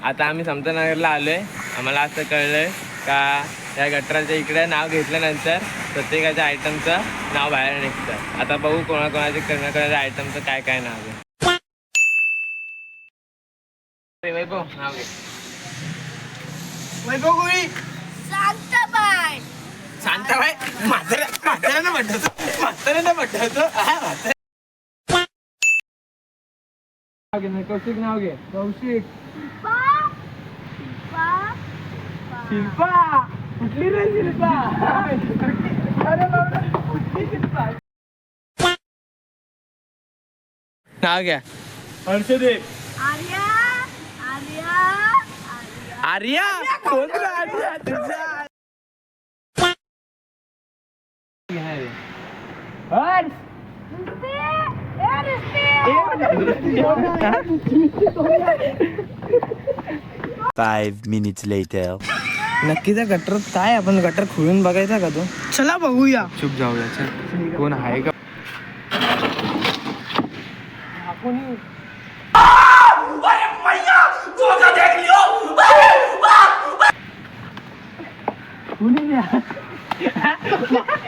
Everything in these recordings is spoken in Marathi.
आता आम्ही समतानगरला आलोय. आम्हाला असं कळलंय का त्या गटराच्या इकडे नाव घेतल्यानंतर प्रत्येकाच्या आयटमचं नाव बाहेर निघतं. आता बघू कोणाकोणाच्या आयटमचं काय काय नाव आहे. वैभव नाव घे. वैभव गोळी. शांताबाई. शांताबाई. म्हाताऱ्यानं म्हटलं कौशिक नाव घे. कौशिक. शिल्पा. कुठली रे शिल्पा? नाव घ्या. हर्षदेव. आर्या. आर्या. आर्या. कोण रे आर्या तुझा? हर्ष. 5 minutes later. नक्की त्या गटरात काय आपण गटर खोलून बघायचा का तो? चला बघूया. चुप जाऊया. चल. कोण आहे का?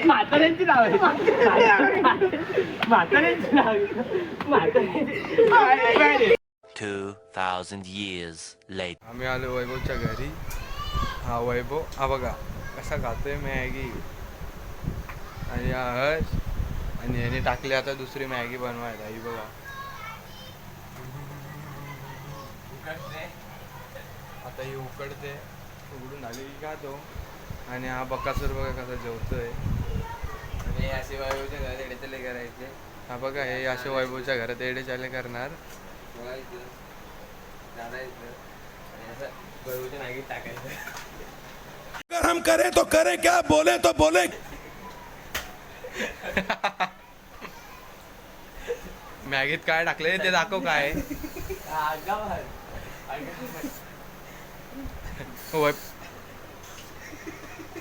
म्हाताऱ्यांची नाव आहे. म्हाताऱ्यांची नाव आहे. 2000 years later. आम्ही आलो वैभवच्या घरी. हा वैभव. हा बघा कसा खातोय मॅगी. आणि हा हर्ष. आणि ह्याने टाकली आता दुसरी मॅगी बनवायला. ही बघा. आता ही उकडते. उघडून आली की खातो. आणि हा बकासूर बघा कसा जेवतोय. आणि हे असे वैभवच्या घरात एडेचाले करायचे. हा बघा हे असे वैभवच्या घरात एडेचाले करणार. वैभवच्या मॅगीत टाकायचं. अगर हम करें तो करें क्या, बोले तो बोले. मॅगीत काय टाकले ते दाखव. काय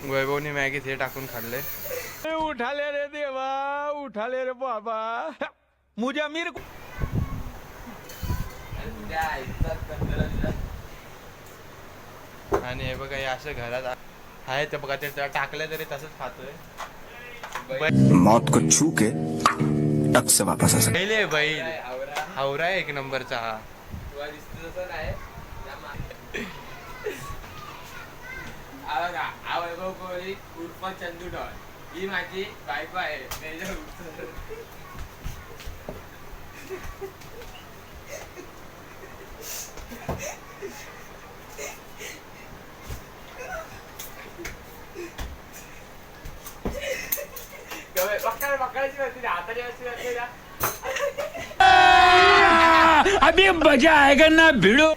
वैभवने मॅगीत हे टाकून खाल्ले. उठाले रे देवा, उठाले रे बाबा, मुझे अमीर. आणि हे बघा हे असं घरात आहे ते बघा. ते टाकलं तरी तसंच खातोय. मौत को छू के टक से वापस आ सकते. बैल बैल हावरा आहे एक नंबरचा. हा वैभव कोहली उर्फ चंदू डॉल. ही माझी बायको आहे. अभी मजा आएगा ना भिड़ो.